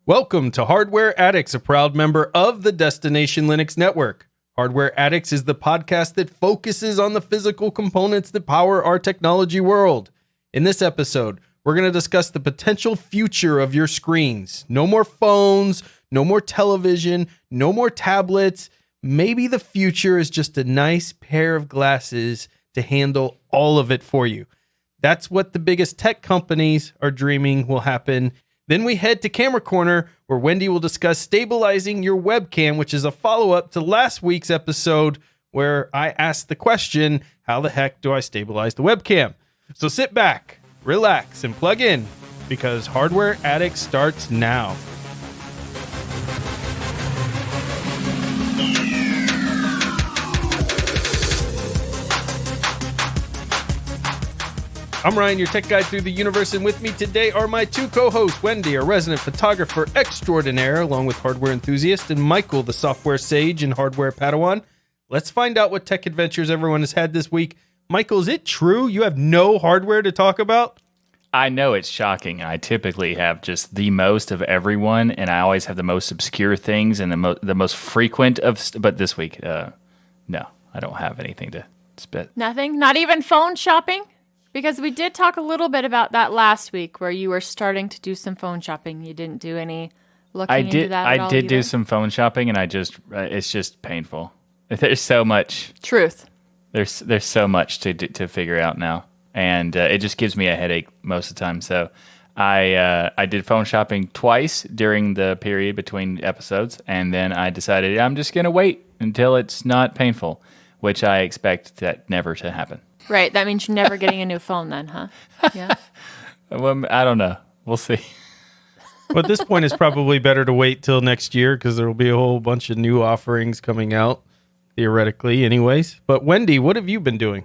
Welcome to Hardware Addicts, a proud member of the Destination Linux Network. Hardware Addicts is the podcast that focuses on the physical components that power our technology world. In this episode, we're going to discuss the potential future of your screens. No more phones, no more television, no more tablets. Maybe the future is just a nice pair of glasses to handle all of it for you. That's what the biggest tech companies are dreaming will happen. Then we head to Camera Corner, where Wendy will discuss stabilizing your webcam, which is a follow-up to last week's episode where I asked the question, how the heck do I stabilize the webcam? So sit back, relax, and plug in, because Hardware Addicts starts now. I'm Ryan, your tech guide through the universe, and with me today are my two co-hosts, Wendy, a resident photographer extraordinaire, along with hardware enthusiast, and Michael, the software sage and hardware Padawan. Let's find out what tech adventures everyone has had this week. Michael, is it true you have no hardware to talk about? I know it's shocking. I typically have just the most of everyone, and I always have the most obscure things and the most frequent of. But this week, no, I don't have anything to spit. Nothing? Not even phone shopping? Because we did talk a little bit about that last week, where you were starting to do some phone shopping. You didn't do any looking into that at all. I did do some phone shopping, and it's just painful. There's so much truth. There's so much to figure out now, and it just gives me a headache most of the time. So I did phone shopping twice during the period between episodes, and then I decided I'm just gonna wait until it's not painful, which I expect that never to happen. Right, that means you're never getting a new phone then, huh? Yeah. Well, I don't know. We'll see. Well, at this point, it's probably better to wait till next year because there will be a whole bunch of new offerings coming out, theoretically, anyways. But Wendy, what have you been doing?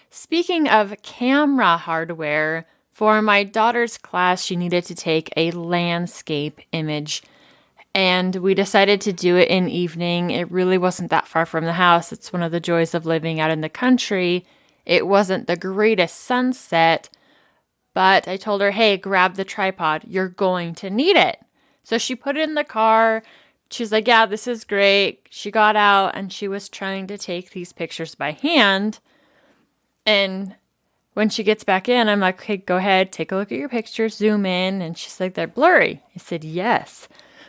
Speaking of camera hardware, for my daughter's class, she needed to take a landscape image, and we decided to do it in evening. It really wasn't that far from the house. It's one of the joys of living out in the country. It wasn't the greatest sunset, but I told her, hey, grab the tripod. You're going to need it. So she put it in the car. She's like, yeah, this is great. She got out and she was trying to take these pictures by hand. And when she gets back in, I'm like, okay, go ahead, take a look at your pictures, zoom in. And she's like, they're blurry. I said, yes,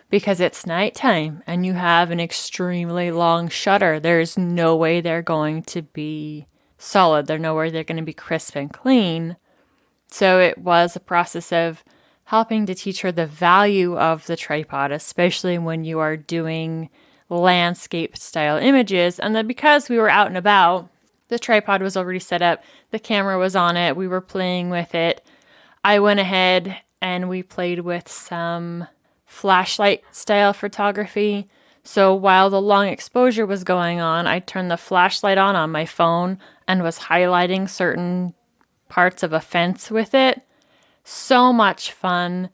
because it's nighttime and you have an extremely long shutter. There's no way they're going to be solid. There's nowhere they're going to be crisp and clean. So it was a process of helping to teach her the value of the tripod, especially when you are doing landscape style images. And then because we were out and about, the tripod was already set up, the camera was on it, we were playing with it. I went ahead and we played with some flashlight style photography. So while the long exposure was going on, I turned the flashlight on my phone and was highlighting certain parts of a fence with it. So much fun.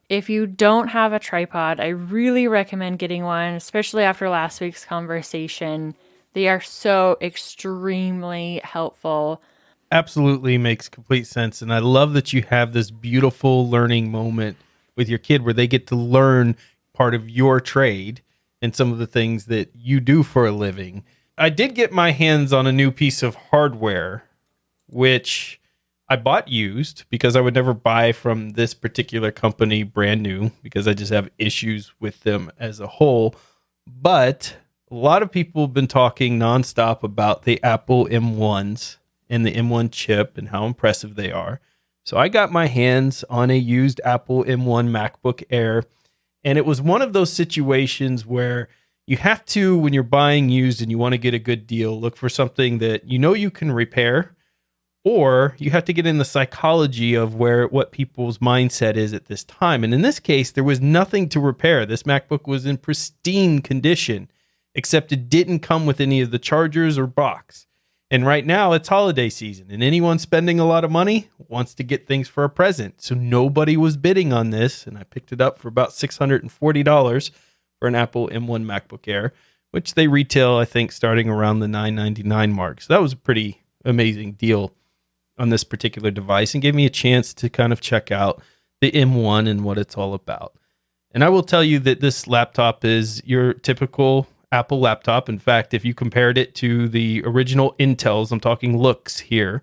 If you don't have a tripod, I really recommend getting one, especially after last week's conversation. They are so extremely helpful. Absolutely makes complete sense. And I love that you have this beautiful learning moment with your kid where they get to learn part of your trade and some of the things that you do for a living. I did get my hands on a new piece of hardware, which I bought used because I would never buy from this particular company brand new because I just have issues with them as a whole. But a lot of people have been talking nonstop about the Apple M1s and the M1 chip and how impressive they are. So I got my hands on a used Apple M1 MacBook Air. And it was one of those situations where you have to, when you're buying used and you want to get a good deal, look for something that you know you can repair, or you have to get in the psychology of what people's mindset is at this time. And in this case, there was nothing to repair. This MacBook was in pristine condition, except it didn't come with any of the chargers or box. And right now it's holiday season, and anyone spending a lot of money wants to get things for a present. So nobody was bidding on this, and I picked it up for about $640 for an Apple M1 MacBook Air, which they retail, I think, starting around the $999 mark. So that was a pretty amazing deal on this particular device and gave me a chance to kind of check out the M1 and what it's all about. And I will tell you that this laptop is your typical Apple laptop. In fact, if you compared it to the original Intels, I'm talking looks here,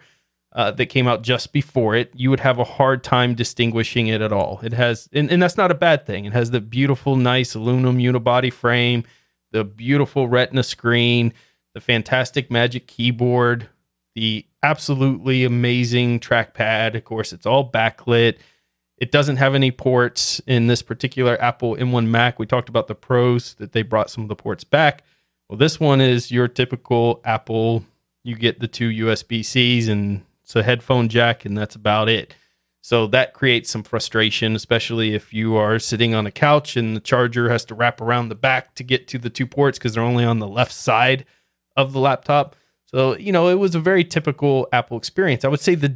that came out just before it, you would have a hard time distinguishing it at all. It has, and that's not a bad thing. It has the beautiful, nice aluminum unibody frame, the beautiful Retina screen, the fantastic Magic Keyboard, the absolutely amazing trackpad. Of course, it's all backlit. It doesn't have any ports in this particular Apple M1 Mac. We talked about the Pros, that they brought some of the ports back. Well, this one is your typical Apple. You get the two USB-Cs and it's a headphone jack, and that's about it. So that creates some frustration, especially if you are sitting on a couch and the charger has to wrap around the back to get to the two ports because they're only on the left side of the laptop. So, it was a very typical Apple experience. I would say the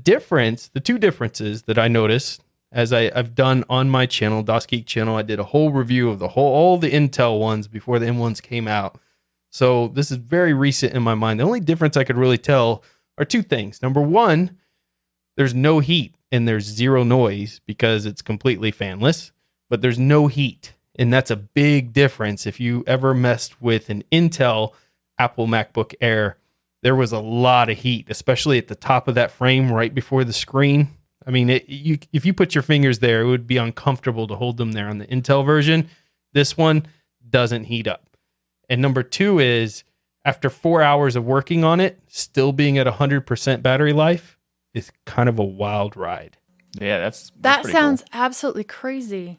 two differences that I noticed, as I've done on my channel, DOS Geek channel, I did a whole review of all the Intel ones before the M1s came out. So this is very recent in my mind. The only difference I could really tell are two things. Number one, there's no heat and there's zero noise because it's completely fanless, but there's no heat. And that's a big difference. If you ever messed with an Intel Apple MacBook Air, there was a lot of heat, especially at the top of that frame right before the screen. I mean, if you put your fingers there, it would be uncomfortable to hold them there on the Intel version. This one doesn't heat up. And number two is, after 4 hours of working on it, still being at 100% battery life is kind of a wild ride. Yeah, that sounds cool. Absolutely crazy.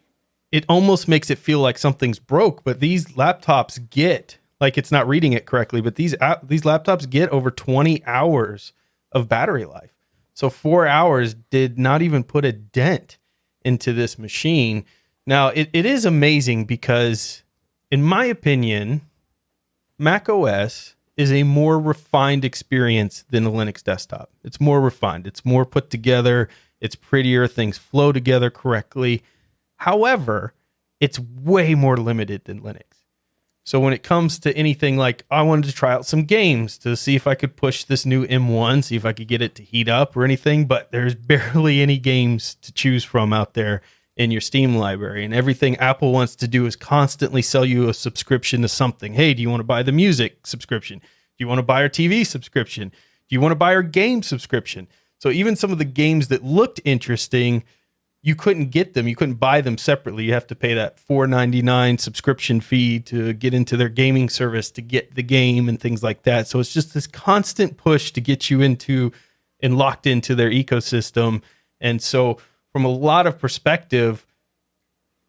It almost makes it feel like something's broke, but these laptops get, like it's not reading it correctly, but these laptops get over 20 hours of battery life. So 4 hours did not even put a dent into this machine. Now, it is amazing because, in my opinion, Mac OS is a more refined experience than a Linux desktop. It's more refined. It's more put together. It's prettier. Things flow together correctly. However, it's way more limited than Linux. So when it comes to anything like, I wanted to try out some games to see if I could push this new M1, see if I could get it to heat up or anything, but there's barely any games to choose from out there in your Steam library. And everything Apple wants to do is constantly sell you a subscription to something. Hey, do you want to buy the music subscription? Do you want to buy our TV subscription? Do you want to buy our game subscription? So even some of the games that looked interesting, you couldn't get them. You couldn't buy them separately. You have to pay that $4.99 subscription fee to get into their gaming service to get the game and things like that. So it's just this constant push to get you into and locked into their ecosystem. And so from a lot of perspective,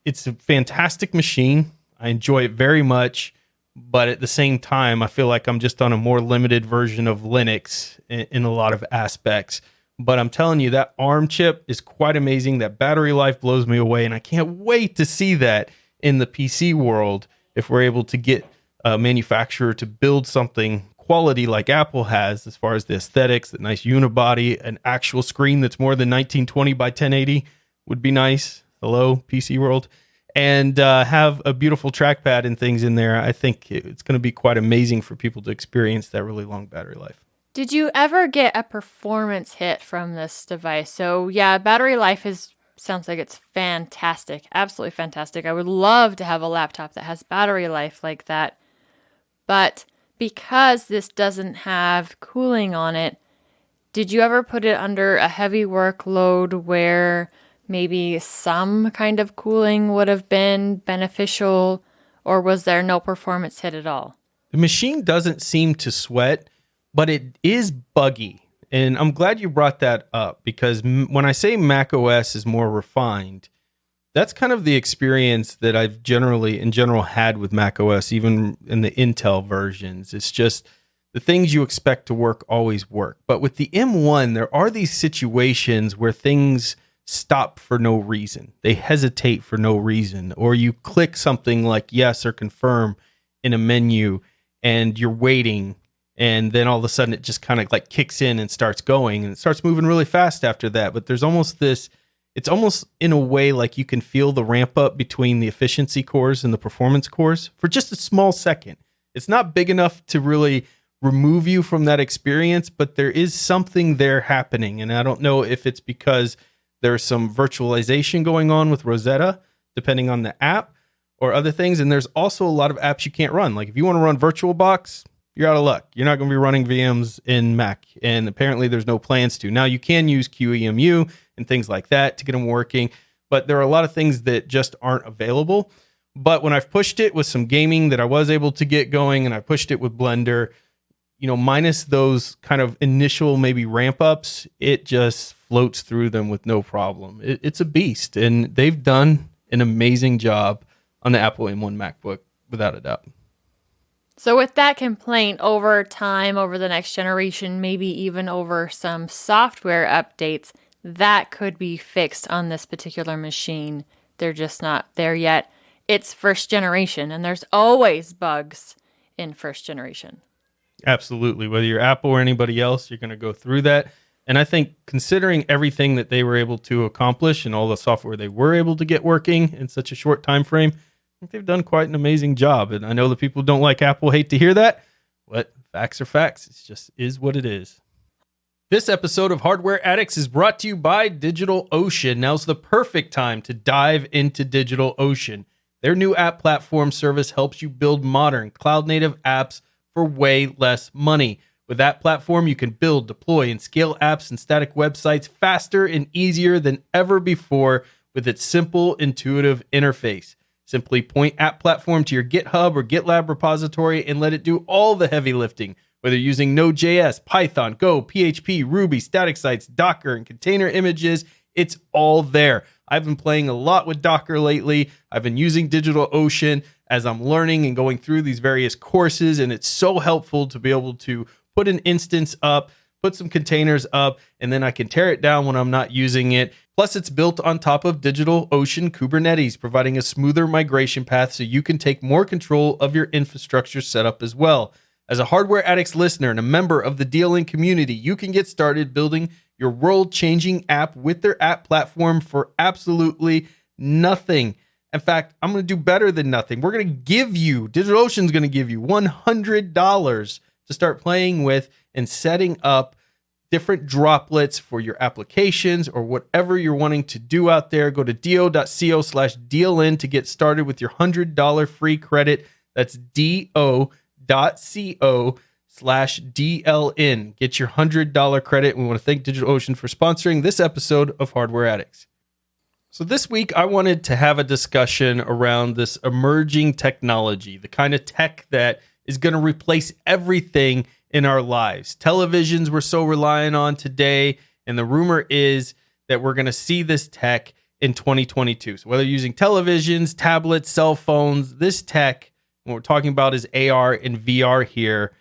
it's a fantastic machine. I enjoy it very much. But at the same time, I feel like I'm just on a more limited version of Linux in a lot of aspects. But I'm telling you, that ARM chip is quite amazing. That battery life blows me away. And I can't wait to see that in the PC world if we're able to get a manufacturer to build something quality like Apple has as far as the aesthetics, that nice unibody, an actual screen that's more than 1920 by 1080 would be nice. Hello, PC world. And have a beautiful trackpad and things in there. I think it's going to be quite amazing for people to experience that really long battery life. Did you ever get a performance hit from this device? So yeah, battery life sounds like it's fantastic. Absolutely fantastic. I would love to have a laptop that has battery life like that. But because this doesn't have cooling on it, did you ever put it under a heavy workload where maybe some kind of cooling would have been beneficial, or was there no performance hit at all? The machine doesn't seem to sweat, but it is buggy. And I'm glad you brought that up, because when I say Mac OS is more refined, that's kind of the experience that I've in general had with Mac OS, even in the Intel versions. It's just the things you expect to work always work. But with the M1, there are these situations where things stop for no reason. They hesitate for no reason. Or you click something like yes or confirm in a menu and you're waiting, and then all of a sudden it just kind of like kicks in and starts going, and it starts moving really fast after that. But there's almost it's almost in a way like you can feel the ramp up between the efficiency cores and the performance cores for just a small second. It's not big enough to really remove you from that experience, but there is something there happening. And I don't know if it's because there's some virtualization going on with Rosetta, depending on the app, or other things. And there's also a lot of apps you can't run. Like if you want to run VirtualBox, you're out of luck. You're not going to be running VMs in Mac. And apparently there's no plans to. Now you can use QEMU and things like that to get them working, but there are a lot of things that just aren't available. But when I've pushed it with some gaming that I was able to get going, and I pushed it with Blender, minus those kind of initial maybe ramp ups, it just floats through them with no problem. It's a beast, and they've done an amazing job on the Apple M1 MacBook, without a doubt. So with that complaint, over time, over the next generation, maybe even over some software updates, that could be fixed on this particular machine. They're just not there yet. It's first generation, and there's always bugs in first generation. Absolutely. Whether you're Apple or anybody else, you're going to go through that. And I think considering everything that they were able to accomplish and all the software they were able to get working in such a short time frame, I think they've done quite an amazing job. And I know the people who don't like Apple hate to hear that, but facts are facts. It just is what it is. This episode of Hardware Addicts is brought to you by DigitalOcean. Now's the perfect time to dive into DigitalOcean. Their new app platform service helps you build modern cloud-native apps for way less money. With that platform, you can build, deploy, and scale apps and static websites faster and easier than ever before with its simple, intuitive interface. Simply point App Platform to your GitHub or GitLab repository and let it do all the heavy lifting. Whether using Node.js, Python, Go, PHP, Ruby, static sites, Docker, and container images, it's all there. I've been playing a lot with Docker lately. I've been using DigitalOcean as I'm learning and going through these various courses, and it's so helpful to be able to put an instance up, put some containers up, and then I can tear it down when I'm not using it. Plus, it's built on top of DigitalOcean Kubernetes, providing a smoother migration path so you can take more control of your infrastructure setup as well. As a Hardware Addicts listener and a member of the DLN community, you can get started building your world-changing app with their app platform for absolutely nothing. In fact, I'm going to do better than nothing. We're going to give you, DigitalOcean's going to give you $100 to start playing with and setting up different droplets for your applications or whatever you're wanting to do out there. Go to do.co/DLN to get started with your $100 free credit. That's do.co/DLN. Get your $100 credit. We want to thank DigitalOcean for sponsoring this episode of Hardware Addicts. So this week, I wanted to have a discussion around this emerging technology, the kind of tech that is going to replace everything in our lives. Televisions we're so reliant on today, and the rumor is that we're going to see this tech in 2022. So whether you're using televisions, tablets, cell phones, this tech, what we're talking about is AR and VR here,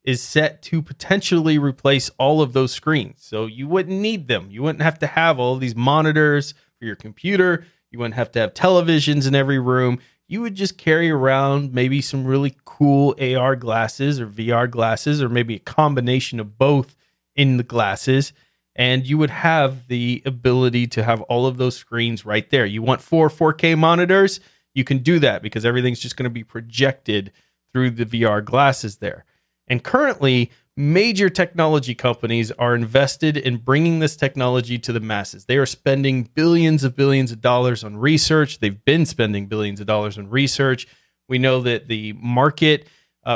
is set to potentially replace all of those screens. So you wouldn't need them. You wouldn't have to have all of these monitors for your computer. You wouldn't have to have televisions in every room. You would just carry around maybe some really cool AR glasses or VR glasses, or maybe a combination of both in the glasses. And you would have the ability to have all of those screens right there. You want 4K monitors? You can do that because everything's just going to be projected through the VR glasses there. And currently, major technology companies are invested in bringing this technology to the masses. They are spending billions of dollars on research. They've been spending billions of dollars on research. We know that the market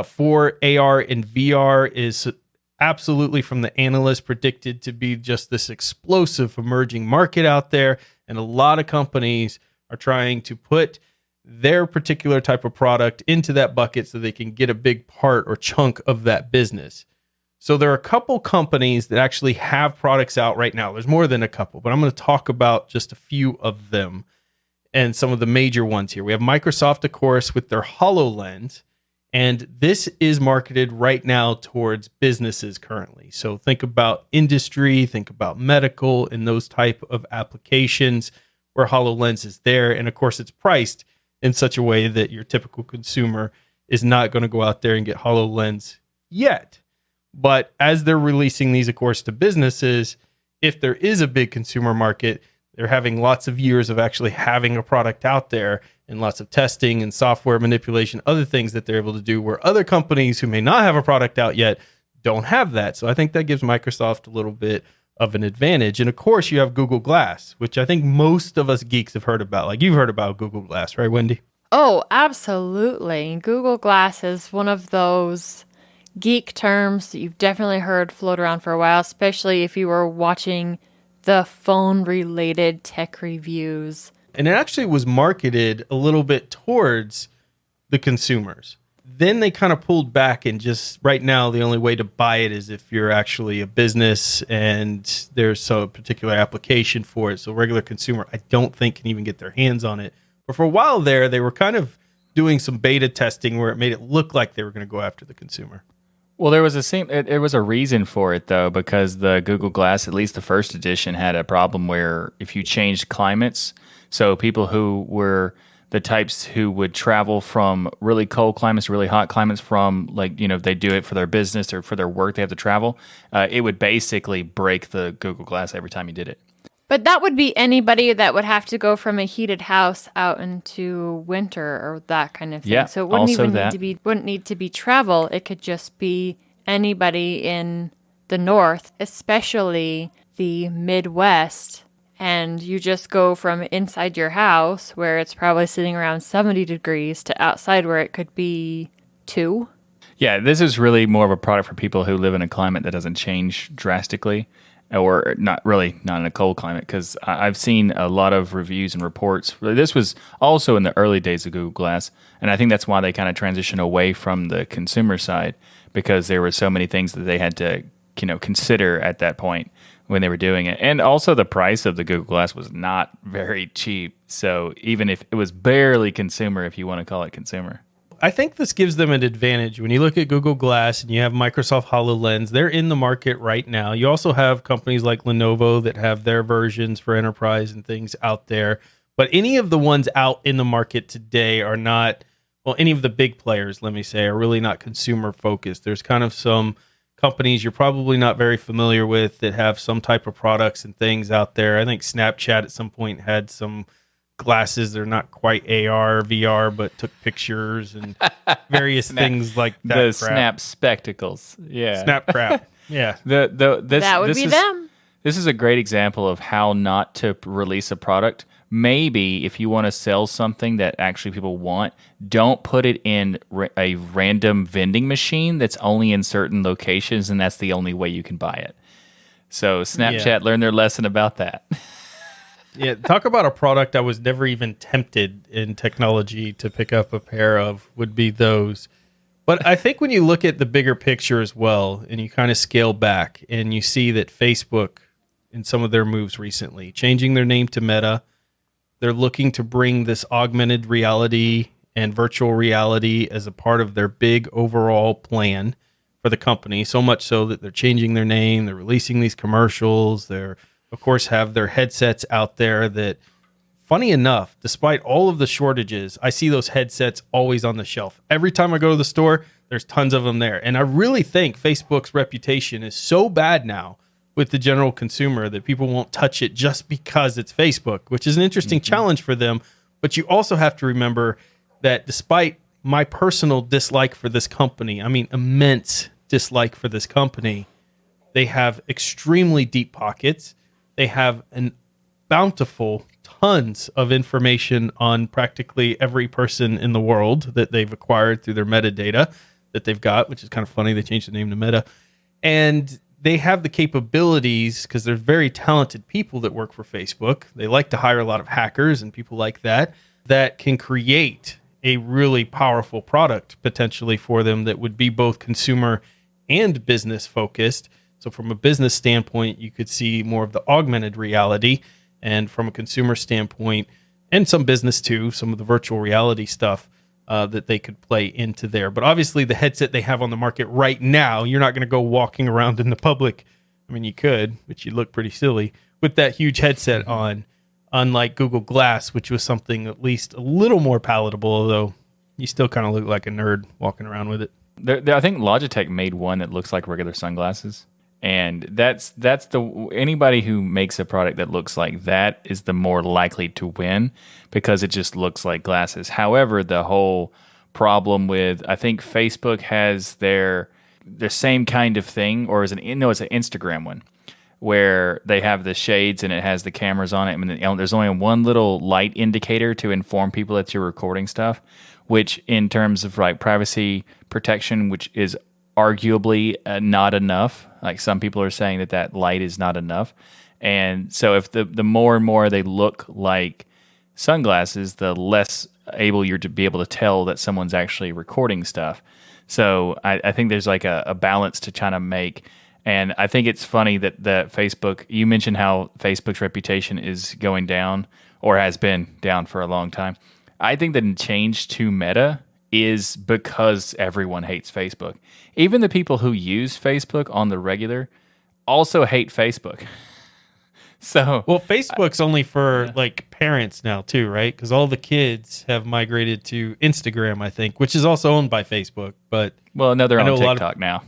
for AR and VR is absolutely, from the analysts, predicted to be just this explosive emerging market out there. And a lot of companies are trying to put their particular type of product into that bucket so they can get a big part or chunk of that business. So there are a couple companies that actually have products out right now. There's more than a couple, but I'm going to talk about just a few of them and some of the major ones here. We have Microsoft, of course, with their HoloLens, and this is marketed right now towards businesses currently. So think about industry, think about medical, and those type of applications where HoloLens is there. And of course, it's priced in such a way that your typical consumer is not going to go out there and get HoloLens yet. But as they're releasing these, of course, to businesses, if there is a big consumer market, they're having lots of years of actually having a product out there and lots of testing and software manipulation, other things that they're able to do where other companies who may not have a product out yet don't have that. So I think that gives Microsoft a little bit of an advantage. And of course, you have Google Glass, which I think most of us geeks have heard about. Like, you've heard about Google Glass, right, Wendy? Oh, absolutely. Google Glass is one of those geek terms that you've definitely heard float around for a while, especially if you were watching the phone-related tech reviews. And it actually was marketed a little bit towards the consumers. Then they kind of pulled back, and just right now the only way to buy it is if you're actually a business and there's a particular application for it. So regular consumer, I don't think, can even get their hands on it. But for a while there, they were kind of doing some beta testing where it made it look like they were going to go after the consumer. Well, there was a reason for it, though, because the Google Glass, at least the first edition, had a problem where if you changed climates, so people who were the types who would travel from really cold climates to really hot climates from, like, they do it for their business or for their work, they have to travel, it would basically break the Google Glass every time you did it. But that would be anybody that would have to go from a heated house out into winter or that kind of thing. Yeah, so it wouldn't also even that. wouldn't need to be travel. It could just be anybody in the north, especially the Midwest. And you just go from inside your house where it's probably sitting around 70 degrees to outside where it could be 2. Yeah, this is really more of a product for people who live in a climate that doesn't change drastically, or not in a cold climate, because I've seen a lot of reviews and reports. This was also in the early days of Google Glass, and I think that's why they kind of transitioned away from the consumer side, because there were so many things that they had to consider at that point when they were doing it. And also the price of the Google Glass was not very cheap, so even if it was barely consumer, if you want to call it consumer. I think this gives them an advantage. When you look at Google Glass and you have Microsoft HoloLens, they're in the market right now. You also have companies like Lenovo that have their versions for enterprise and things out there. But any of the ones out in the market today are not, well, any of the big players, let me say, are really not consumer focused. There's kind of some companies you're probably not very familiar with that have some type of products and things out there. I think Snapchat at some point had some glasses. They're not quite AR, VR, but took pictures and various things like that. The Snap spectacles. Yeah. Snap crap. Yeah. That would be them. This is a great example of how not to release a product. Maybe if you want to sell something that actually people want, don't put it in a random vending machine that's only in certain locations, and that's the only way you can buy it. So Snapchat learned their lesson about that. Yeah, talk about a product I was never even tempted in technology to pick up a pair of would be those. But I think when you look at the bigger picture as well, and you kind of scale back and you see that Facebook, in some of their moves recently, changing their name to Meta, they're looking to bring this augmented reality and virtual reality as a part of their big overall plan for the company, so much so that they're changing their name, they're releasing these commercials, they're of course have their headsets out there that, funny enough, despite all of the shortages, I see those headsets always on the shelf. Every time I go to the store, there's tons of them there. And I really think Facebook's reputation is so bad now with the general consumer that people won't touch it just because it's Facebook, which is an interesting challenge for them. But you also have to remember that despite my personal dislike for this company, I mean immense dislike for this company, they have extremely deep pockets. They have an bountiful tons of information on practically every person in the world that they've acquired through their metadata that they've got, which is kind of funny. They changed the name to Meta. And they have the capabilities, because they're very talented people that work for Facebook. They like to hire a lot of hackers and people like that can create a really powerful product potentially for them that would be both consumer and business focused. So from a business standpoint, you could see more of the augmented reality, and from a consumer standpoint, and some business too, some of the virtual reality stuff that they could play into there. But obviously the headset they have on the market right now, you're not going to go walking around in the public. I mean, you could, but you'd look pretty silly with that huge headset on, unlike Google Glass, which was something at least a little more palatable, although you still kind of look like a nerd walking around with it. I think Logitech made one that looks like regular sunglasses. And that's anybody who makes a product that looks like that is the more likely to win, because it just looks like glasses. However, the whole problem with, I think Facebook has their same kind of thing, or it's an Instagram one, where they have the shades and it has the cameras on it. I mean, there's only one little light indicator to inform people that you're recording stuff, which in terms of like privacy protection, which is arguably not enough. Like some people are saying that light is not enough. And so if the more and more they look like sunglasses, the less able you're to be able to tell that someone's actually recording stuff. So I think there's like a balance to try to make. And I think it's funny that Facebook, you mentioned how Facebook's reputation is going down or has been down for a long time. I think the change to Meta is because everyone hates Facebook. Even the people who use Facebook on the regular also hate Facebook. So, well, Facebook's only for like parents now too, right? Because all the kids have migrated to Instagram, I think, which is also owned by Facebook. But no, they're on TikTok now.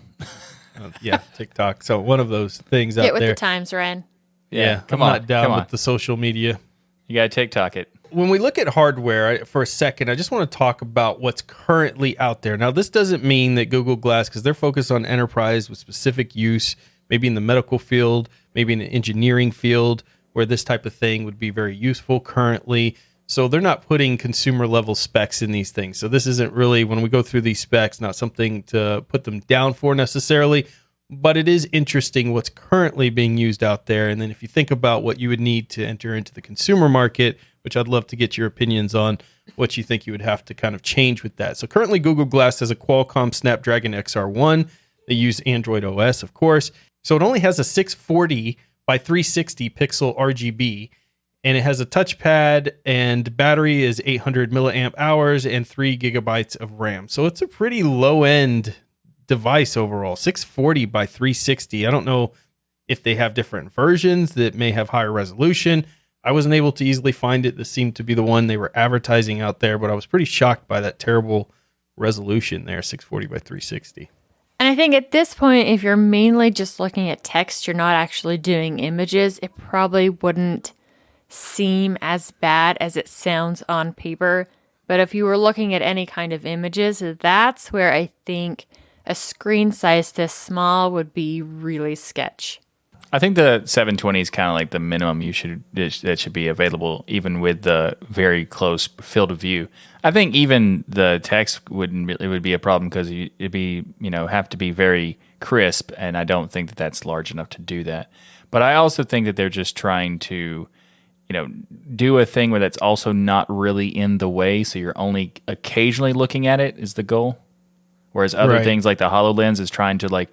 Yeah, TikTok. So one of those things out there. Get with the times, Ryan. Yeah, I'm not down with the social media. You got to TikTok it. When we look at hardware for a second, I just want to talk about what's currently out there. Now, this doesn't mean that Google Glass, because they're focused on enterprise with specific use, maybe in the medical field, maybe in the engineering field, where this type of thing would be very useful currently. So they're not putting consumer level specs in these things. So this isn't really, when we go through these specs, not something to put them down for necessarily, but it is interesting what's currently being used out there. And then if you think about what you would need to enter into the consumer market, which I'd love to get your opinions on, what you think you would have to kind of change with that. So currently Google Glass has a Qualcomm Snapdragon XR1. They use Android OS, of course. So it only has a 640 by 360 pixel RGB, and it has a touchpad, and battery is 800 milliamp hours and 3 gigabytes of RAM. So it's a pretty low-end device overall, 640 by 360. I don't know if they have different versions that may have higher resolution. I wasn't able to easily find it. This seemed to be the one they were advertising out there, but I was pretty shocked by that terrible resolution there, 640 by 360. And I think at this point, if you're mainly just looking at text, you're not actually doing images, it probably wouldn't seem as bad as it sounds on paper. But if you were looking at any kind of images, that's where I think a screen size this small would be really sketch. I think the 720 is kind of like the minimum that should be available, even with the very close field of view. I think even the text it would be a problem because it'd be have to be very crisp, and I don't think that that's large enough to do that. But I also think that they're just trying to do a thing where that's also not really in the way, so you're only occasionally looking at it is the goal. Whereas other things like the HoloLens is trying to like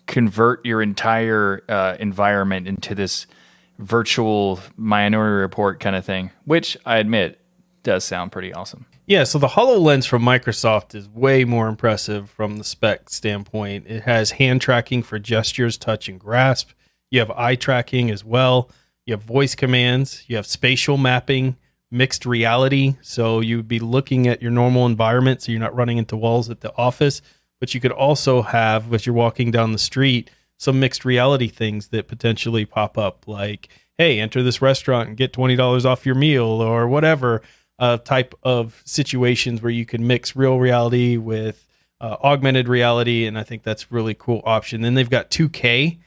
convert your entire environment into this virtual Minority Report kind of thing, which I admit does sound pretty awesome. Yeah, so the HoloLens from Microsoft is way more impressive from the spec standpoint. It has hand tracking for gestures, touch, and grasp. You have eye tracking as well. You have voice commands. You have spatial mapping, mixed reality. So you would be looking at your normal environment, so you're not running into walls at the office. But you could also have, as you're walking down the street, some mixed reality things that potentially pop up, like, hey, enter this restaurant and get $20 off your meal, or whatever type of situations where you can mix real reality with augmented reality. And I think that's a really cool option. Then they've got 2K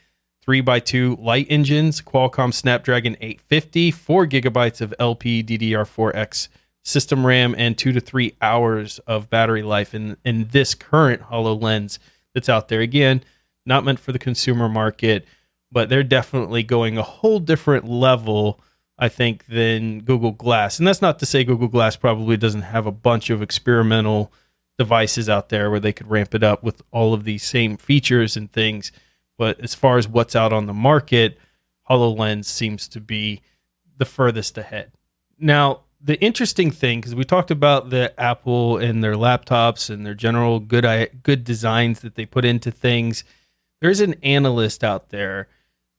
3x2 light engines, Qualcomm Snapdragon 850, 4 gigabytes of LPDDR4X system RAM, and 2 to 3 hours of battery life in this current HoloLens that's out there. Again, not meant for the consumer market, but they're definitely going a whole different level, I think, than Google Glass. And that's not to say Google Glass probably doesn't have a bunch of experimental devices out there where they could ramp it up with all of these same features and things. But as far as what's out on the market, HoloLens seems to be the furthest ahead. Now, the interesting thing, because we talked about the Apple and their laptops and their general good designs that they put into things, there's an analyst out there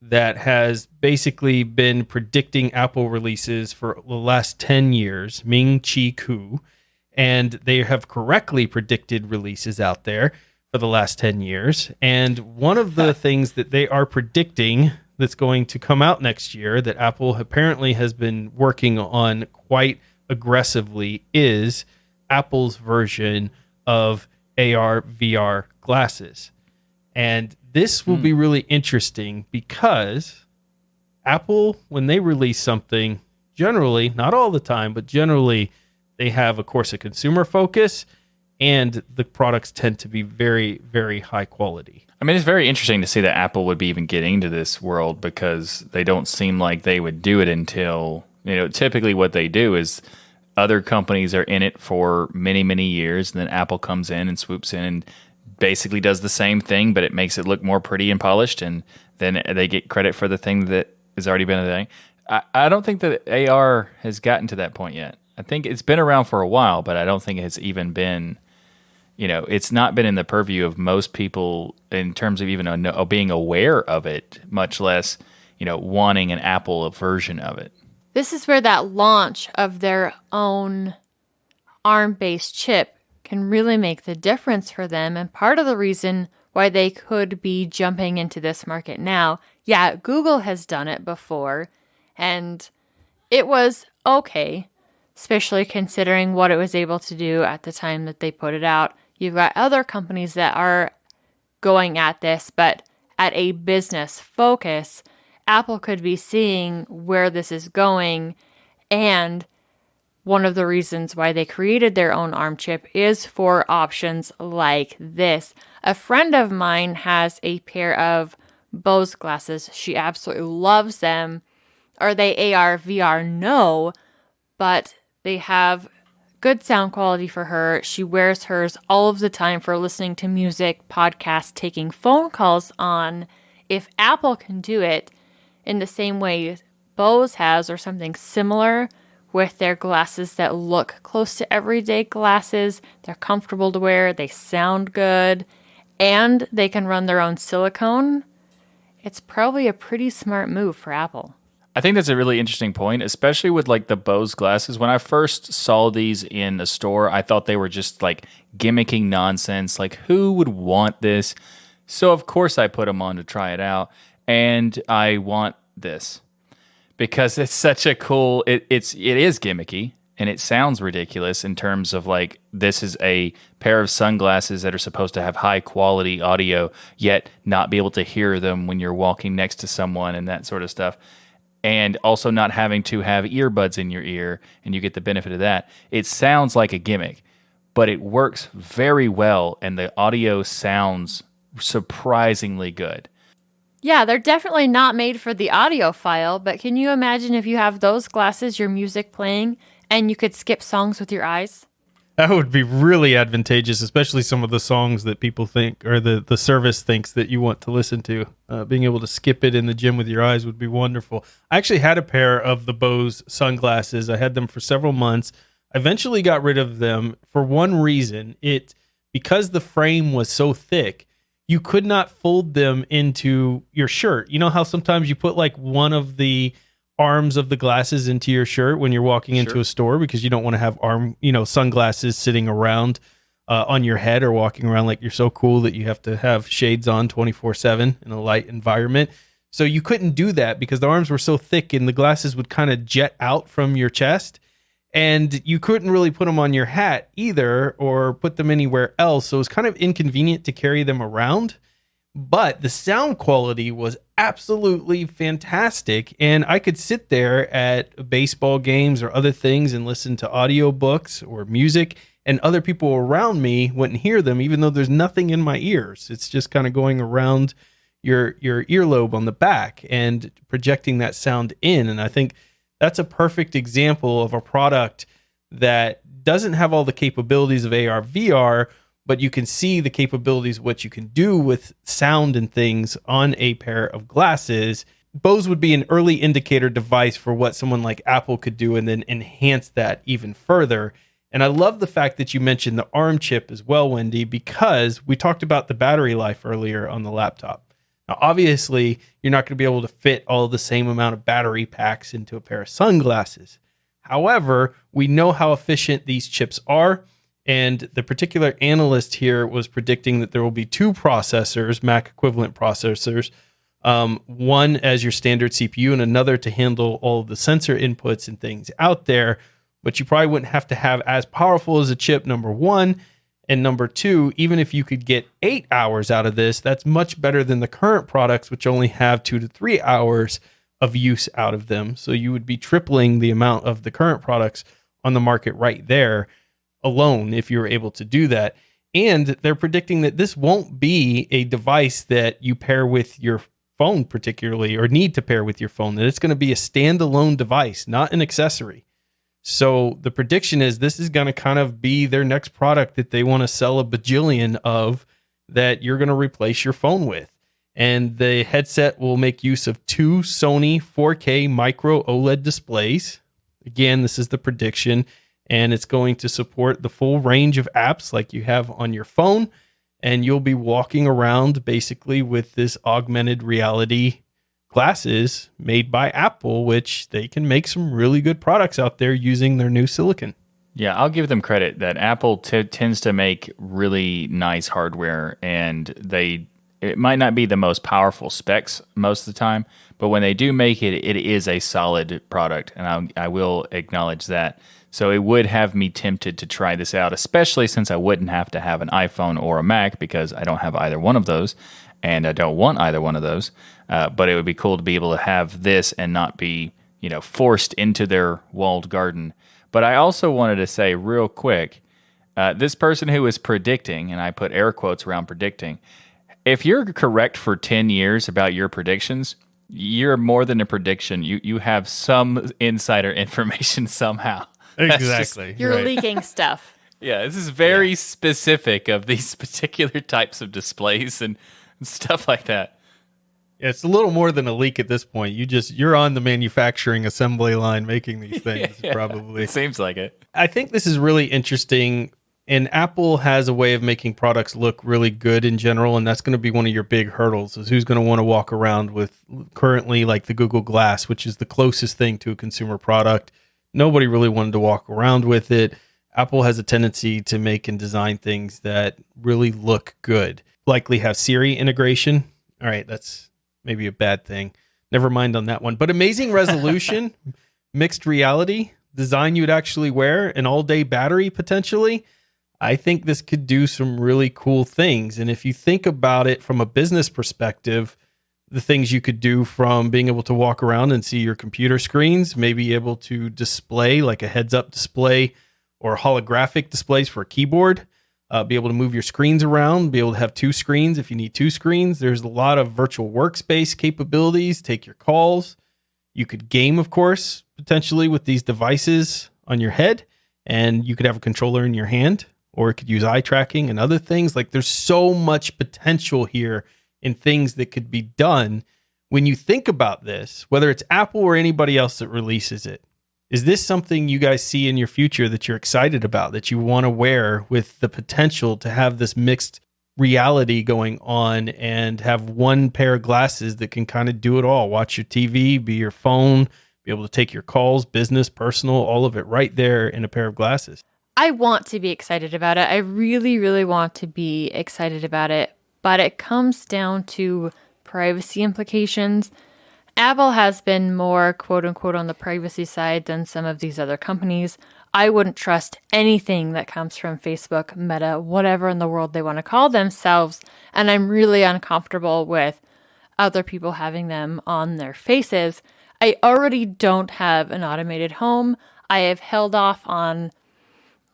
that has basically been predicting Apple releases for the last 10 years, Ming-Chi Kuo, and they have correctly predicted releases out there for the last 10 years. And one of the things that they are predicting that's going to come out next year that Apple apparently has been working on quite aggressively is Apple's version of AR VR glasses. And this will be really interesting because Apple, when they release something, generally, not all the time, but generally, they have, of course, a consumer focus, and the products tend to be very, very high quality. I mean, it's very interesting to see that Apple would be even getting into this world because they don't seem like they would do it until, typically what they do is other companies are in it for many, many years, and then Apple comes in and swoops in and basically does the same thing, but it makes it look more pretty and polished, and then they get credit for the thing that has already been a thing. I don't think that AR has gotten to that point yet. I think it's been around for a while, but I don't think it's even been, it's not been in the purview of most people in terms of even being aware of it, much less, wanting an Apple version of it. This is where that launch of their own ARM-based chip can really make the difference for them, and part of the reason why they could be jumping into this market now. Yeah, Google has done it before, and it was okay, especially considering what it was able to do at the time that they put it out. You've got other companies that are going at this, but at a business focus, Apple could be seeing where this is going, and one of the reasons why they created their own ARM chip is for options like this. A friend of mine has a pair of Bose glasses. She absolutely loves them. Are they AR, VR? No, but they have good sound quality for her. She wears hers all of the time for listening to music, podcasts, taking phone calls on. If Apple can do it in the same way Bose has or something similar with their glasses that look close to everyday glasses, they're comfortable to wear, they sound good, and they can run their own silicone, it's probably a pretty smart move for Apple. I think that's a really interesting point, especially with like the Bose glasses. When I first saw these in the store, I thought they were just like gimmicking nonsense. Like, who would want this? So of course I put them on to try it out, and I want this because it's such a cool. It is gimmicky and it sounds ridiculous in terms of like this is a pair of sunglasses that are supposed to have high quality audio, yet not be able to hear them when you're walking next to someone and that sort of stuff. And also not having to have earbuds in your ear, and you get the benefit of that. It sounds like a gimmick, but it works very well, and the audio sounds surprisingly good. Yeah, they're definitely not made for the audiophile, but can you imagine if you have those glasses, your music playing, and you could skip songs with your eyes? That would be really advantageous, especially some of the songs that people think, or the service thinks that you want to listen to. Being able to skip it in the gym with your eyes would be wonderful. I actually had a pair of the Bose sunglasses. I had them for several months. I eventually got rid of them for one reason. Because the frame was so thick, you could not fold them into your shirt. You know how sometimes you put like one of the arms of the glasses into your shirt when you're walking into a store because you don't want to have sunglasses sitting around on your head or walking around like you're so cool that you have to have shades on 24/7 in a light environment. So you couldn't do that because the arms were so thick and the glasses would kind of jet out from your chest, and you couldn't really put them on your hat either or put them anywhere else. So it was kind of inconvenient to carry them around. But the sound quality was absolutely fantastic, and I could sit there at baseball games or other things and listen to audiobooks or music, and other people around me wouldn't hear them, even though there's nothing in my ears. It's just kind of going around your earlobe on the back and projecting that sound in. And I think that's a perfect example of a product that doesn't have all the capabilities of AR, VR, but you can see the capabilities of what you can do with sound and things on a pair of glasses. Bose would be an early indicator device for what someone like Apple could do and then enhance that even further. And I love the fact that you mentioned the ARM chip as well, Wendy, because we talked about the battery life earlier on the laptop. Now, obviously, you're not going to be able to fit all the same amount of battery packs into a pair of sunglasses. However, we know how efficient these chips are. And the particular analyst here was predicting that there will be two processors, Mac equivalent processors, one as your standard CPU and another to handle all of the sensor inputs and things out there. But you probably wouldn't have to have as powerful as a chip, number one. And number two, even if you could get 8 hours out of this, that's much better than the current products, which only have 2 to 3 hours of use out of them. So you would be tripling the amount of the current products on the market right there alone if you were able to do that. And they're predicting that this won't be a device that you pair with your phone particularly, or need to pair with your phone, that it's going to be a standalone device, not an accessory. So the prediction is this is going to kind of be their next product that they want to sell a bajillion of, that you're going to replace your phone with. And the headset will make use of 2 Sony 4K micro OLED displays. Again, this is the prediction, and it's going to support the full range of apps like you have on your phone. And you'll be walking around basically with this augmented reality glasses made by Apple, which they can make some really good products out there using their new silicon. Yeah, I'll give them credit that Apple tends to make really nice hardware, and it might not be the most powerful specs most of the time, but when they do make it, it is a solid product, and I will acknowledge that. So it would have me tempted to try this out, especially since I wouldn't have to have an iPhone or a Mac, because I don't have either one of those, and I don't want either one of those. But it would be cool to be able to have this and not be, forced into their walled garden. But I also wanted to say real quick, this person who is predicting, and I put air quotes around predicting, if you're correct for 10 years about your predictions, you're more than a prediction. You have some insider information somehow. Exactly. You're leaking stuff. Yeah, this is very specific of these particular types of displays and stuff like that. Yeah, it's a little more than a leak at this point. You're on the manufacturing assembly line making these things, probably. It seems like it. I think this is really interesting, and Apple has a way of making products look really good in general, and that's going to be one of your big hurdles, is who's going to want to walk around with currently like the Google Glass, which is the closest thing to a consumer product. Nobody really wanted to walk around with it. Apple has a tendency to make and design things that really look good. Likely have Siri integration. All right, that's maybe a bad thing. Never mind on that one. But amazing resolution, mixed reality, design you'd actually wear, an all-day battery potentially. I think this could do some really cool things. And if you think about it from a business perspective, the things you could do, from being able to walk around and see your computer screens, maybe able to display like a heads-up display or holographic displays for a keyboard, be able to move your screens around, be able to have 2 screens if you need 2 screens. There's a lot of virtual workspace capabilities, take your calls. You could game, of course, potentially with these devices on your head, and you could have a controller in your hand, or it could use eye tracking and other things. Like, there's so much potential here in things that could be done. When you think about this, whether it's Apple or anybody else that releases it, is this something you guys see in your future that you're excited about, that you want to wear, with the potential to have this mixed reality going on and have one pair of glasses that can kind of do it all? Watch your TV, be your phone, be able to take your calls, business, personal, all of it right there in a pair of glasses. I want to be excited about it. I really, really want to be excited about it. But it comes down to privacy implications. Apple has been more quote unquote on the privacy side than some of these other companies. I wouldn't trust anything that comes from Facebook, Meta, whatever in the world they want to call themselves. And I'm really uncomfortable with other people having them on their faces. I already don't have an automated home. I have held off on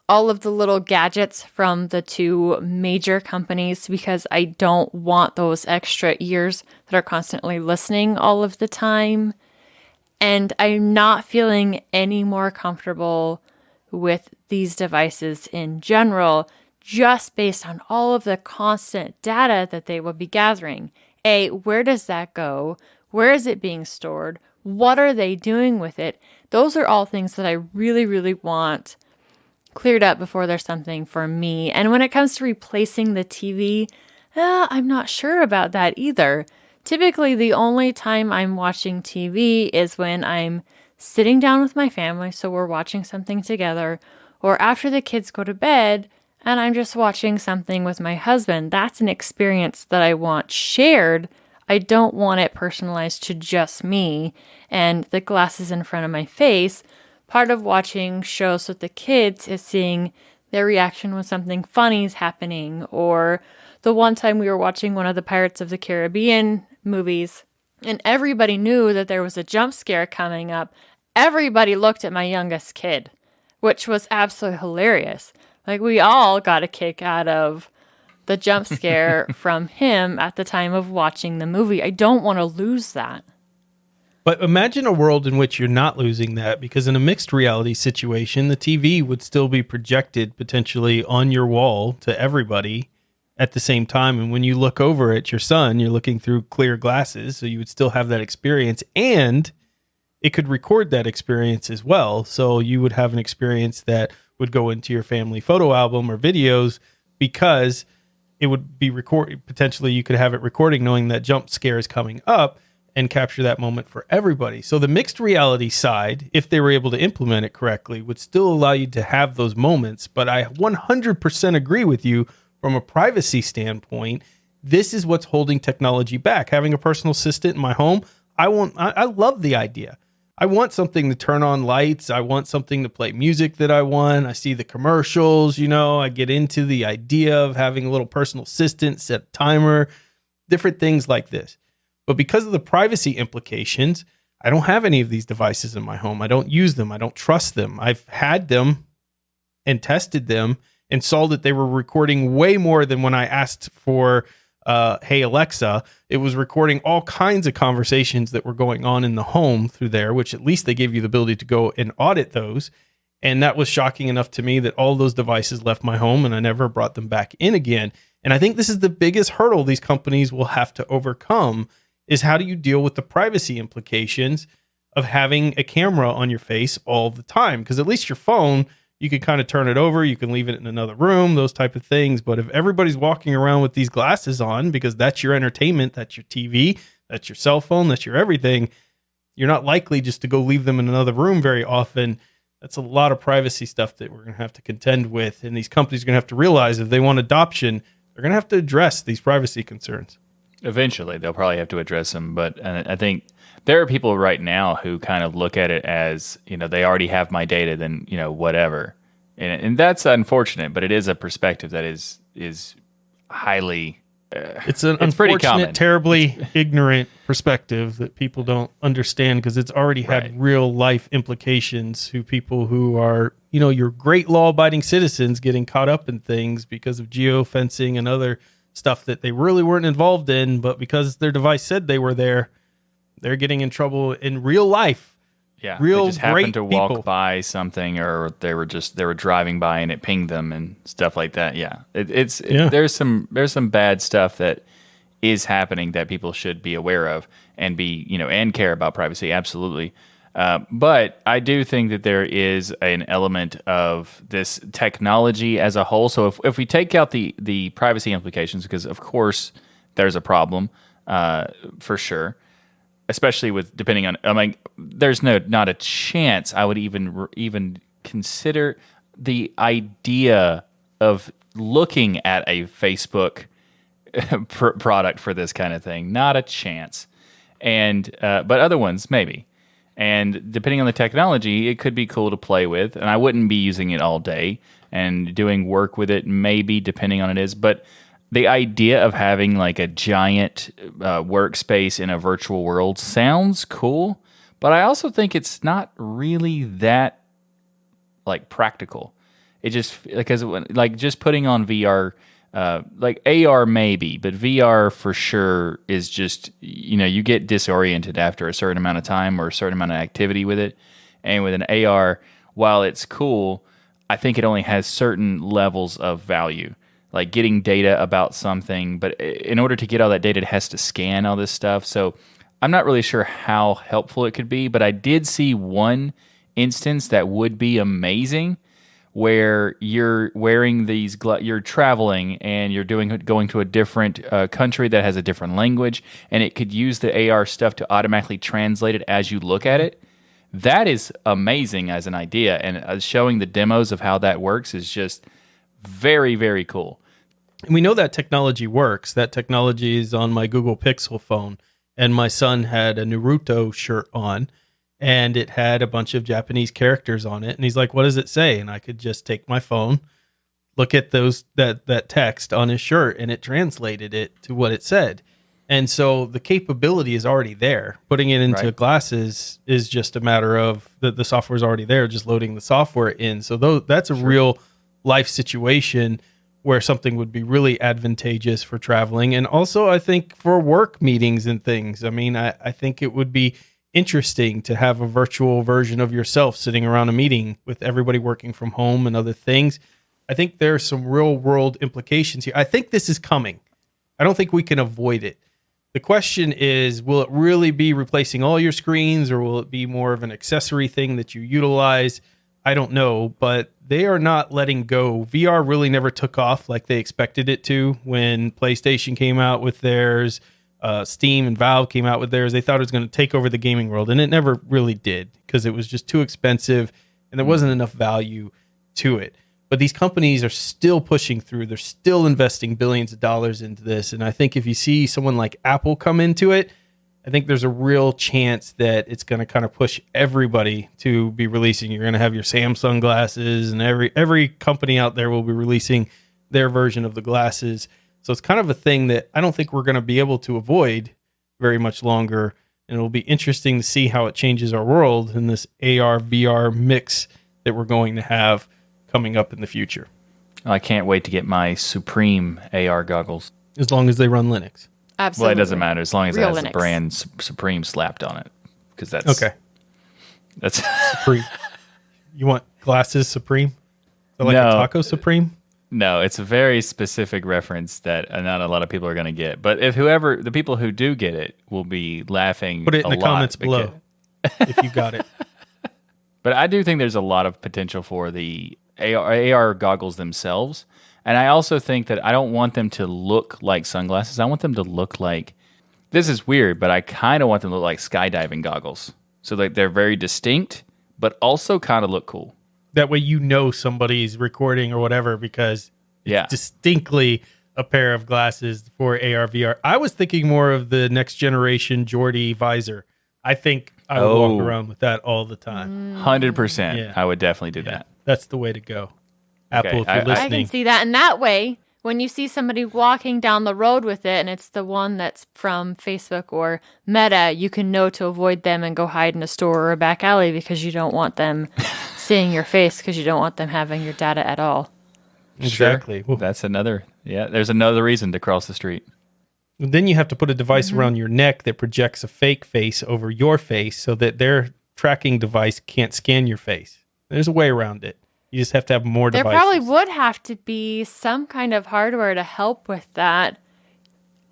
all of the little gadgets from the 2 major companies because I don't want those extra ears that are constantly listening all of the time. And I'm not feeling any more comfortable with these devices in general, just based on all of the constant data that they will be gathering. Where does that go? Where is it being stored? What are they doing with it? Those are all things that I really, really want cleared up before there's something for me. And when it comes to replacing the TV, I'm not sure about that either. Typically, the only time I'm watching TV is when I'm sitting down with my family, so we're watching something together, or after the kids go to bed and I'm just watching something with my husband. That's an experience that I want shared. I don't want it personalized to just me and the glasses in front of my face. Part of watching shows with the kids is seeing their reaction when something funny is happening. Or the one time we were watching one of the Pirates of the Caribbean movies, and everybody knew that there was a jump scare coming up, everybody looked at my youngest kid, which was absolutely hilarious. Like, we all got a kick out of the jump scare from him at the time of watching the movie. I don't want to lose that. But imagine a world in which you're not losing that, because in a mixed reality situation, the TV would still be projected potentially on your wall to everybody at the same time. And when you look over at your son, you're looking through clear glasses, so you would still have that experience, and it could record that experience as well. So you would have an experience that would go into your family photo album or videos, because it would be recorded. Potentially you could have it recording, knowing that jump scare is coming up, and capture that moment for everybody. So the mixed reality side, if they were able to implement it correctly, would still allow you to have those moments. But I 100% agree with you from a privacy standpoint. This is what's holding technology back. Having a personal assistant in my home, I love the idea. I want something to turn on lights. I want something to play music that I want. I see the commercials, I get into the idea of having a little personal assistant, set a timer, different things like this. But because of the privacy implications, I don't have any of these devices in my home. I don't use them. I don't trust them. I've had them and tested them and saw that they were recording way more than when I asked for Hey Alexa. It was recording all kinds of conversations that were going on in the home through there, which at least they gave you the ability to go and audit those. And that was shocking enough to me that all those devices left my home and I never brought them back in again. And I think this is the biggest hurdle these companies will have to overcome, is how do you deal with the privacy implications of having a camera on your face all the time? Because at least your phone, you can kind of turn it over, you can leave it in another room, those type of things. But if everybody's walking around with these glasses on, because that's your entertainment, that's your TV, that's your cell phone, that's your everything, you're not likely just to go leave them in another room very often. That's a lot of privacy stuff that we're going to have to contend with. And these companies are going to have to realize if they want adoption, they're going to have to address these privacy concerns. Eventually, they'll probably have to address them. But I think there are people right now who kind of look at it as, they already have my data, then, whatever. And that's unfortunate, but it is a perspective that is highly... it's an unfortunate, terribly ignorant perspective that people don't understand, because it's already had real life implications to people who are, your great law-abiding citizens getting caught up in things because of geofencing and other stuff that they really weren't involved in, but because their device said they were there, they're getting in trouble in real life. Yeah, real they just happened to walk people. by something, or they were driving by and it pinged them and stuff like that. Yeah, there's some bad stuff that is happening that people should be aware of and be and care about privacy. Absolutely. But I do think that there is an element of this technology as a whole. So if we take out the privacy implications, because of course there's a problem for sure, especially with depending on, there's not a chance I would even consider the idea of looking at a Facebook product for this kind of thing. Not a chance. And but other ones maybe. And depending on the technology, it could be cool to play with. And I wouldn't be using it all day and doing work with it, maybe, depending on it is. But the idea of having like a giant workspace in a virtual world sounds cool. But I also think it's not really that practical. It just, because just putting on VR, AR maybe, but VR for sure is just, you get disoriented after a certain amount of time or a certain amount of activity with it. And with an AR, while it's cool, I think it only has certain levels of value, like getting data about something. But in order to get all that data, it has to scan all this stuff. So I'm not really sure how helpful it could be, but I did see one instance that would be amazing, where you're wearing these, you're traveling and you're going to a different country that has a different language, and it could use the AR stuff to automatically translate it as you look at it. That is amazing as an idea, and showing the demos of how that works is just very, very cool. And we know that technology works. That technology is on my Google Pixel phone, and my son had a Naruto shirt on, and it had a bunch of Japanese characters on it. And he's like, what does it say? And I could just take my phone, look at that text on his shirt, and it translated it to what it said. And so the capability is already there. Putting it into Right. glasses is just a matter of the software is already there, just loading the software in. So that's a real life situation where something would be really advantageous for traveling. And also, I think for work meetings and things. I mean, I think it would be interesting to have a virtual version of yourself sitting around a meeting with everybody working from home and other things. I think there are some real world implications here. I think this is coming. I don't think we can avoid it. The question is, will it really be replacing all your screens, or will it be more of an accessory thing that you utilize? I don't know, but they are not letting go. VR really never took off like they expected it to when PlayStation came out with theirs. Steam and Valve came out with theirs. They thought it was going to take over the gaming world, and it never really did because it was just too expensive and there wasn't enough value to it. But these companies are still pushing through. They're still investing billions of dollars into this. And I think if you see someone like Apple come into it, I think there's a real chance that it's going to kind of push everybody to be releasing. You're going to have your Samsung glasses, and every company out there will be releasing their version of the glasses. So it's kind of a thing that I don't think we're going to be able to avoid very much longer. And it'll be interesting to see how it changes our world in this AR, VR mix that we're going to have coming up in the future. I can't wait to get my Supreme AR goggles. As long as they run Linux. Absolutely. Well, it doesn't matter as long as it Real has the Linux. brand Supreme slapped on it, because that's Okay. That's Supreme. You want glasses Supreme? So like No. a taco Supreme? No, it's a very specific reference that not a lot of people are going to get. But if the people who do get it will be laughing. Put it in a the lot comments because- below if you got it. But I do think there's a lot of potential for the AR goggles themselves. And I also think that I don't want them to look like sunglasses. I want them to look like, this is weird, but I kind of want them to look like skydiving goggles. So like they're very distinct, but also kind of look cool. That way you know somebody's recording or whatever because Yeah. it's distinctly a pair of glasses for AR, VR. I was thinking more of the next generation Geordie visor. I think I would walk around with that all the time. 100%. Yeah. I would definitely do that. That's the way to go. Apple, if I you're can I listening. can see that. And that way, when you see somebody walking down the road with it and it's the one that's from Facebook or Meta, you can know to avoid them and go hide in a store or a back alley because you don't want them seeing your face, because you don't want them having your data at all. Exactly. Sure. Well, That's another, there's another reason to cross the street. then you have to put a device around your neck that projects a fake face over your face so that their tracking device can't scan your face. There's a way around it. You just have to have more There devices. probably would have to be some kind of hardware to help with that.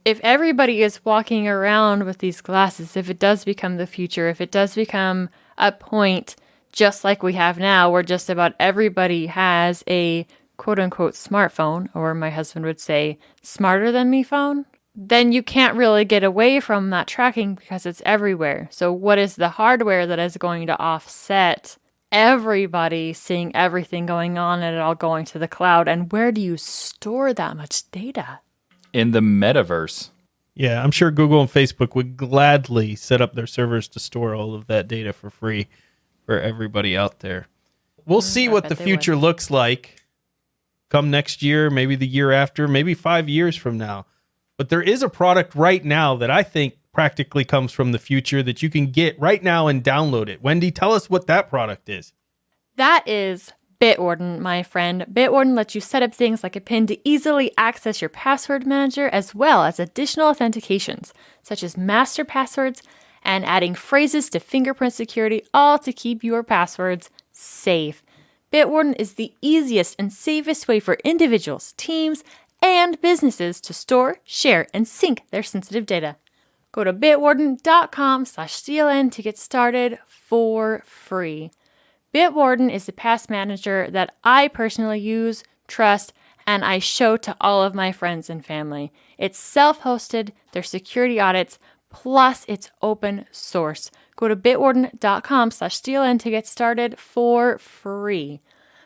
If everybody is walking around with these glasses, if it does become the future, if it does become a point just like we have now, where just about everybody has a quote-unquote smartphone, or my husband would say smarter than me phone, then you can't really get away from that tracking because it's everywhere. So what is the hardware that is going to offset everybody seeing everything going on and it all going to the cloud? And where do you store that much data? In the metaverse. Yeah, I'm sure Google and Facebook would gladly set up their servers to store all of that data for free for everybody out there. We'll see I what bet the they future would. looks like come next year, maybe the year after, maybe 5 years from now. But there is a product right now that I think practically comes from the future that you can get right now and download it. Wendy, tell us what that product is. That is Bitwarden, my friend. Bitwarden lets you set up things like a PIN to easily access your password manager, as well as additional authentications, such as master passwords and adding phrases to fingerprint security, all to keep your passwords safe. Bitwarden is the easiest and safest way for individuals, teams, and businesses to store, share, and sync their sensitive data. Go to bitwarden.com/CLN to get started for free. Bitwarden is the pass manager that I personally use, trust, and I show to all of my friends and family. It's self-hosted, there's security audits, plus it's open source. Go to bitwarden.com/CLN to get started for free.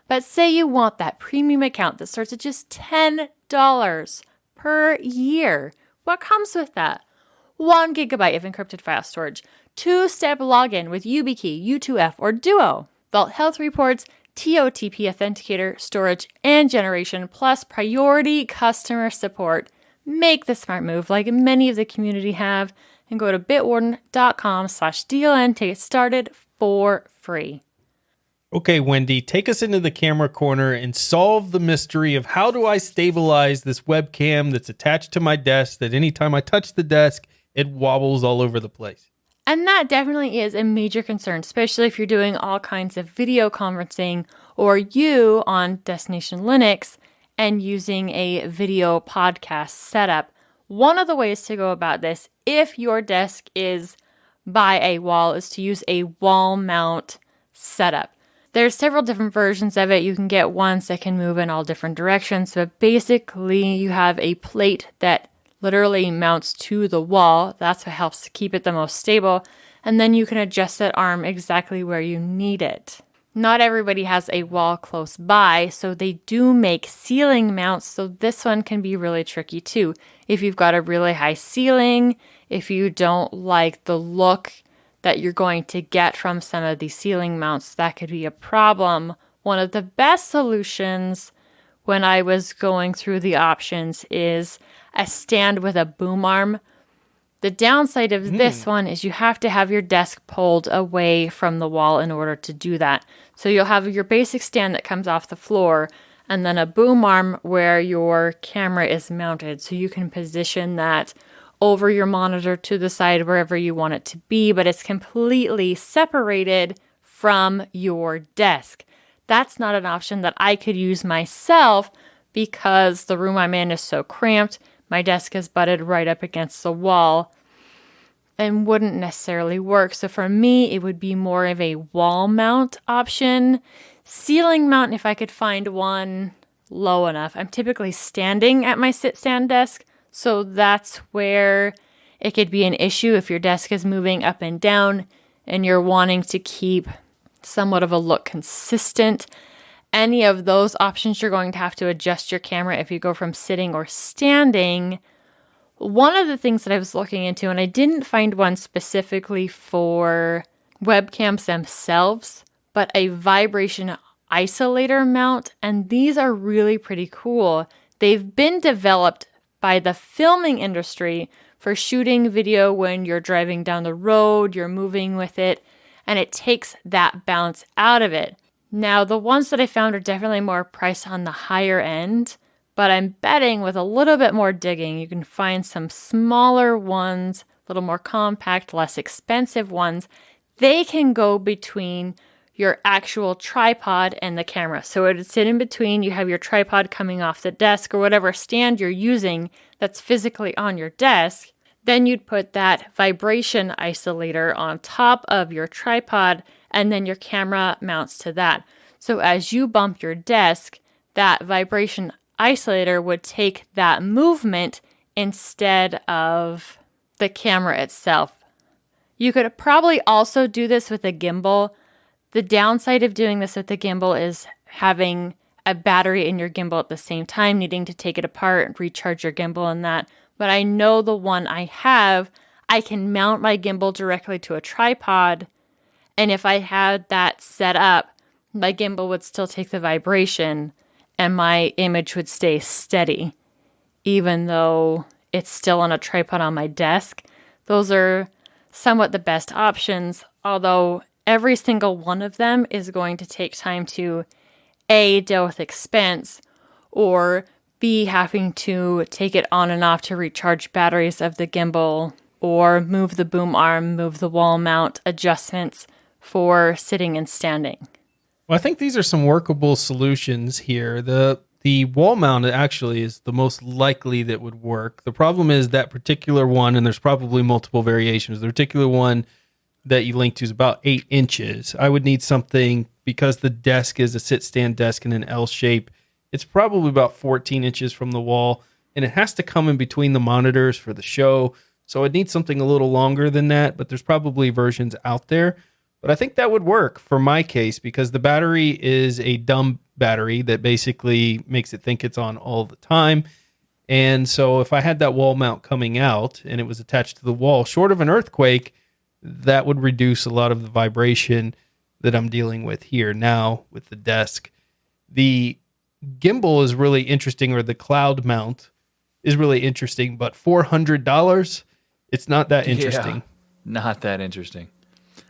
But say you want that premium account that starts at just $10 per year. What comes with that? 1 gigabyte of encrypted file storage, 2-step login with YubiKey, U2F, or Duo, Vault Health Reports, TOTP Authenticator, storage, and generation, plus priority customer support. make the smart move like many of the community have and go to bitwarden.com/DLN to get started for free. Okay, Wendy, take us into the camera corner and solve the mystery of how do I stabilize this webcam that's attached to my desk that anytime I touch the desk, it wobbles all over the place. And that definitely is a major concern, especially if you're doing all kinds of video conferencing or you on Destination Linux and using a video podcast setup. One of the ways to go about this, if your desk is by a wall, is to use a wall mount setup. There's several different versions of it. You can get ones that can move in all different directions, but basically you have a plate that literally mounts to the wall. That's what helps to keep it the most stable. And then you can adjust that arm exactly where you need it. Not everybody has a wall close by, so they do make ceiling mounts, so this one can be really tricky too. If you've got a really high ceiling, if you don't like the look that you're going to get from some of these ceiling mounts, that could be a problem. One of the best solutions when I was going through the options is a stand with a boom arm. The downside of this one is you have to have your desk pulled away from the wall in order to do that. So you'll have your basic stand that comes off the floor and then a boom arm where your camera is mounted. So you can position that over your monitor to the side wherever you want it to be, but it's completely separated from your desk. That's not an option that I could use myself because the room I'm in is so cramped. My desk is butted right up against the wall and wouldn't necessarily work. So for me, it would be more of a wall mount option. Ceiling mount, if I could find one low enough. I'm typically standing at my sit-stand desk, so that's where it could be an issue if your desk is moving up and down and you're wanting to keep somewhat of a look consistent. Any of those options, you're going to have to adjust your camera if you go from sitting or standing. One of the things that I was looking into, and I didn't find one specifically for webcams themselves, but a vibration isolator mount, and these are really pretty cool. They've been developed by the filming industry for shooting video when you're driving down the road, you're moving with it, and it takes that bounce out of it. Now, the ones that I found are definitely more priced on the higher end, but I'm betting with a little bit more digging, you can find some smaller ones, a little more compact, less expensive ones. They can go between your actual tripod and the camera. So it would sit in between. You have your tripod coming off the desk or whatever stand you're using that's physically on your desk. Then you'd put that vibration isolator on top of your tripod, and then your camera mounts to that. So as you bump your desk, that vibration isolator would take that movement instead of the camera itself. You could probably also do this with a gimbal. The downside of doing this with the gimbal is having a battery in your gimbal at the same time, needing to take it apart, recharge your gimbal and that. But I know the one I have, I can mount my gimbal directly to a tripod. And if I had that set up, my gimbal would still take the vibration and my image would stay steady, even though it's still on a tripod on my desk. Those are somewhat the best options, although every single one of them is going to take time to A, deal with expense, or B, having to take it on and off to recharge batteries of the gimbal, or move the boom arm, move the wall mount adjustments for sitting and standing. Well, I think these are some workable solutions here. The wall mount actually is the most likely that would work. The problem is that particular one, and there's probably multiple variations, the particular one that you linked to is about 8 inches. I would need something, because the desk is a sit-stand desk in an L shape, it's probably about 14 inches from the wall, and it has to come in between the monitors for the show. So I'd need something a little longer than that, but there's probably versions out there. But I think that would work for my case, because the battery is a dumb battery that basically makes it think it's on all the time. And so if I had that wall mount coming out and it was attached to the wall, short of an earthquake, that would reduce a lot of the vibration that I'm dealing with here now with the desk. The gimbal is really interesting, or the cloud mount. is really interesting, but $400, it's not that interesting. Yeah, not that interesting.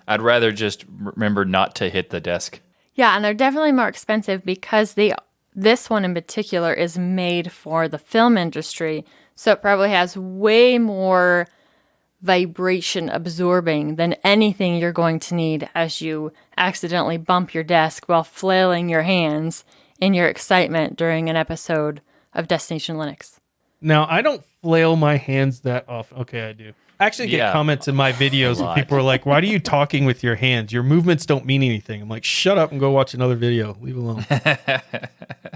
I'd rather just remember not to hit the desk. Yeah, and they're definitely more expensive because this one in particular is made for the film industry, so it probably has way more vibration absorbing than anything you're going to need as you accidentally bump your desk while flailing your hands in your excitement during an episode of Destination Linux. Now, I don't flail my hands that often. Okay, I do. I actually get comments in my videos where people are like, why are you talking with your hands? Your movements don't mean anything. I'm like, shut up and go watch another video. Leave alone.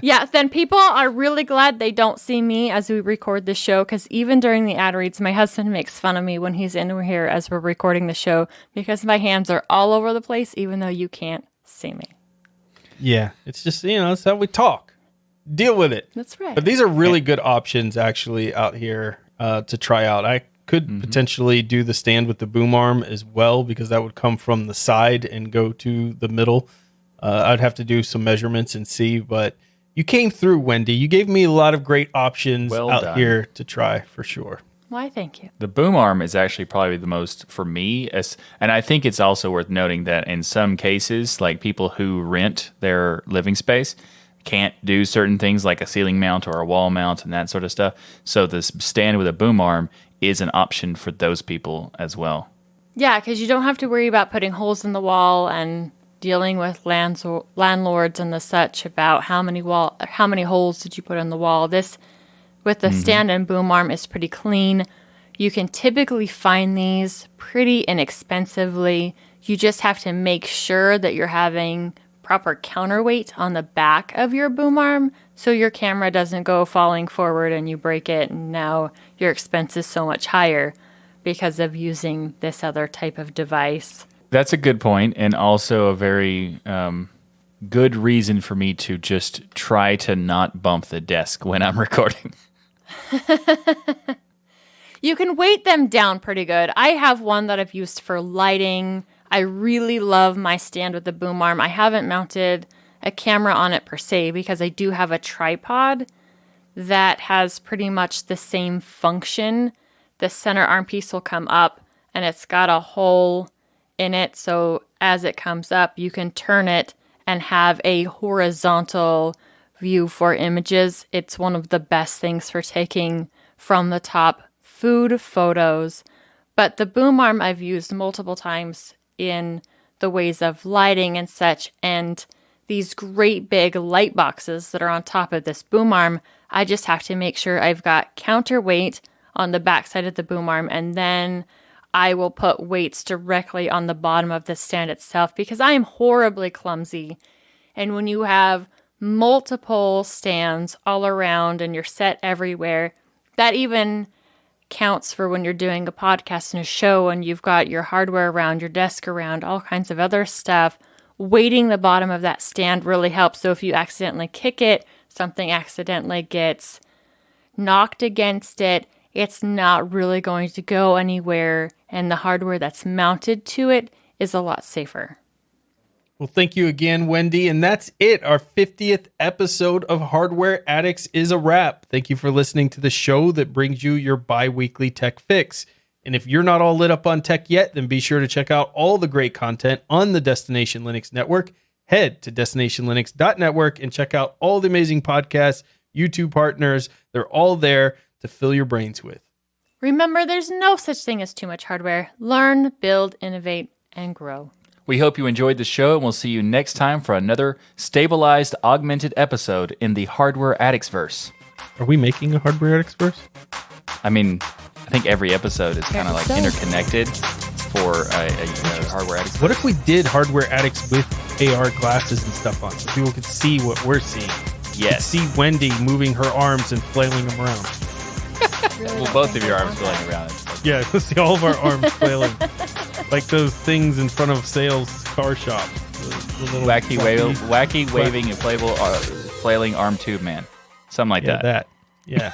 Yeah, then people are really glad they don't see me as we record the show, because even during the ad reads, my husband makes fun of me when he's in here as we're recording the show because my hands are all over the place, even though you can't see me. Yeah, it's just, that's how we talk. Deal with it. That's right. But these are really good options actually out here to try out. I could potentially do the stand with the boom arm as well, because that would come from the side and go to the middle. I'd have to do some measurements and see, but you came through, Wendy. You gave me a lot of great options here to try for sure. Why, thank you. The boom arm is actually probably the most for me, and I think it's also worth noting that in some cases, like people who rent their living space can't do certain things like a ceiling mount or a wall mount and that sort of stuff. So the stand with a boom arm is an option for those people as well. Yeah, because you don't have to worry about putting holes in the wall and dealing with landlords and the such about how many holes did you put in the wall. This, with the stand and boom arm, is pretty clean. You can typically find these pretty inexpensively. You just have to make sure that you're having proper counterweight on the back of your boom arm so your camera doesn't go falling forward and you break it, and now your expense is so much higher because of using this other type of device. That's a good point, and also a very good reason for me to just try to not bump the desk when I'm recording. You can weight them down pretty good. I have one that I've used for lighting. I really love my stand with the boom arm. I haven't mounted a camera on it per se because I do have a tripod that has pretty much the same function. The center arm piece will come up and it's got a hole in it, so as it comes up, you can turn it and have a horizontal view for images. It's one of the best things for taking from the top food photos. But the boom arm I've used multiple times in the ways of lighting and such, and these great big light boxes that are on top of this boom arm, I just have to make sure I've got counterweight on the backside of the boom arm, and then I will put weights directly on the bottom of the stand itself because I am horribly clumsy. And when you have multiple stands all around and you're set everywhere, that even counts for when you're doing a podcast and a show and you've got your hardware around, your desk around, all kinds of other stuff. Weighting the bottom of that stand really helps. So if you accidentally kick it, something accidentally gets knocked against it, it's not really going to go anywhere, and the hardware that's mounted to it is a lot safer. Well, thank you again, Wendy. And that's it. Our 50th episode of Hardware Addicts is a wrap. Thank you for listening to the show that brings you your bi-weekly tech fix. And if you're not all lit up on tech yet, then be sure to check out all the great content on the Destination Linux Network. Head to destinationlinux.network and check out all the amazing podcasts, YouTube partners. They're all there to fill your brains with. Remember, there's no such thing as too much hardware. Learn, build, innovate, and grow. We hope you enjoyed the show, and we'll see you next time for another stabilized, augmented episode in the Hardware Addicts verse. Are we making a Hardware Addicts verse? I mean, I think every episode is kind of like interconnected for a Hardware Addicts verse. What if we did Hardware Addicts with AR glasses and stuff on so people could see what we're seeing? Yes. See Wendy moving her arms and flailing them around. Well, both of your arms flailing around. Yeah, let's see all of our arms flailing. Like those things in front of Sales car shop. The little wacky waving inflatable flailing arm tube man. Something like that. Yeah.